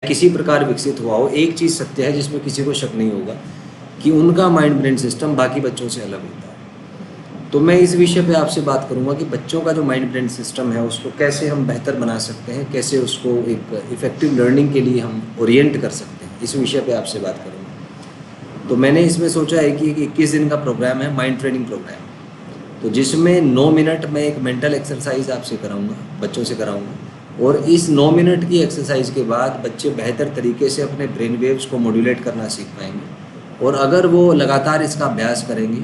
किसी प्रकार विकसित हुआ हो, एक चीज़ सत्य है जिसमें किसी को शक नहीं होगा कि उनका माइंड ब्रेन सिस्टम बाकी बच्चों से अलग होता है। तो मैं इस विषय पे आपसे बात करूंगा कि बच्चों का जो माइंड ब्रेन सिस्टम है उसको कैसे हम बेहतर बना सकते हैं, कैसे उसको एक इफ़ेक्टिव लर्निंग के लिए हम ओरिएंट कर सकते हैं, इस विषय पे आपसे बात करूँगा। तो मैंने इसमें सोचा है कि 21 दिन का प्रोग्राम है, माइंड ट्रेनिंग प्रोग्राम, तो जिसमें 9 मिनट में एक मेंटल एक्सरसाइज आपसे कराऊंगा, बच्चों से कराऊंगा, और इस 9 मिनट की एक्सरसाइज के बाद बच्चे बेहतर तरीके से अपने ब्रेन वेव्स को मॉड्यूलेट करना सीख पाएंगे। और अगर वो लगातार इसका अभ्यास करेंगे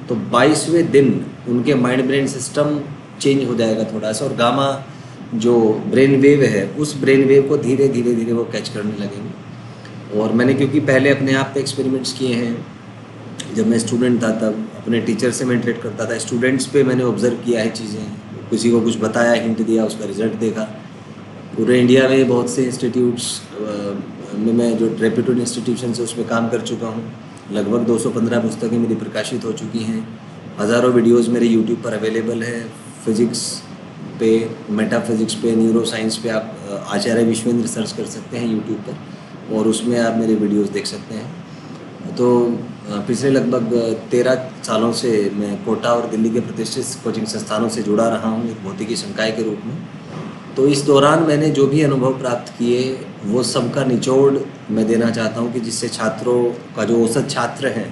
तो 22वें दिन उनके माइंड ब्रेन सिस्टम चेंज हो जाएगा थोड़ा सा, और गामा जो ब्रेन वेव है उस ब्रेन वेव को धीरे धीरे वो कैच करने लगेंगे। और मैंने क्योंकि पहले अपने आप पे एक्सपेरिमेंट्स किए हैं, जब मैं स्टूडेंट था तब अपने टीचर से मैं इंटरेक्ट करता था, स्टूडेंट्स पे मैंने ऑब्जर्व किया है चीज़ें, किसी को कुछ बताया, हिंट दिया, उसका रिजल्ट देखा। पूरे इंडिया में बहुत से इंस्टीट्यूट्स में मैं जो रेप्यूटेड इंस्टीट्यूशन है उसमें काम कर चुका हूँ। लगभग 215 पुस्तकें मेरी प्रकाशित हो चुकी हैं, हज़ारों वीडियोस मेरे यूट्यूब पर अवेलेबल है। फिज़िक्स पे, मेटाफिज़िक्स पे, न्यूरो साइंस पे आप आचार्य विश्वेंद्र सर्च कर सकते हैं यूट्यूब पर, और उसमें आप मेरे वीडियोस देख सकते हैं। तो पिछले लगभग 13 सालों से मैं कोटा और दिल्ली के प्रतिष्ठित कोचिंग संस्थानों से जुड़ा रहा हूँ एक भौतिकी संकाय के रूप में। तो इस दौरान मैंने जो भी अनुभव प्राप्त किए वो सबका निचोड़ मैं देना चाहता हूँ कि जिससे छात्रों का जो औसत छात्र हैं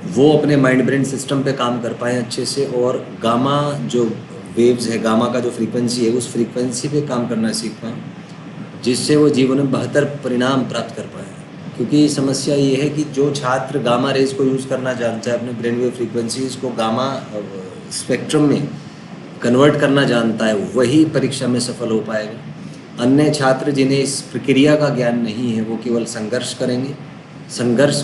वो अपने माइंड ब्रेन सिस्टम पे काम कर पाएँ अच्छे से, और गामा जो वेव्स है, गामा का जो फ्रीक्वेंसी है, उस फ्रीक्वेंसी पे काम करना सीख पाएँ, जिससे वो जीवन में बेहतर परिणाम प्राप्त कर पाएँ। क्योंकि समस्या ये है कि जो छात्र गामा रेज को यूज़ करना जानता है, अपने ब्रेन वेव फ्रीक्वेंसीज को गामा स्पेक्ट्रम में कन्वर्ट करना जानता है, वही परीक्षा में सफल हो पाएगा। अन्य छात्र जिन्हें इस प्रक्रिया का ज्ञान नहीं है वो केवल संघर्ष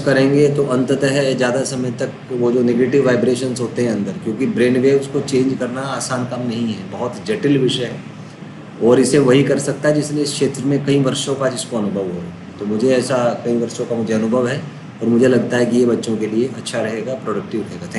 करेंगे तो अंततः ज़्यादा समय तक वो जो नेगेटिव वाइब्रेशंस होते हैं अंदर, क्योंकि ब्रेन वेव्स को चेंज करना आसान काम नहीं है, बहुत जटिल विषय है, और इसे वही कर सकता है जिसने इस क्षेत्र में कई वर्षों का जिसको अनुभव हो। तो मुझे ऐसा कई वर्षों का मुझे अनुभव है, और मुझे लगता है कि ये बच्चों के लिए अच्छा रहेगा, प्रोडक्टिव रहेगा।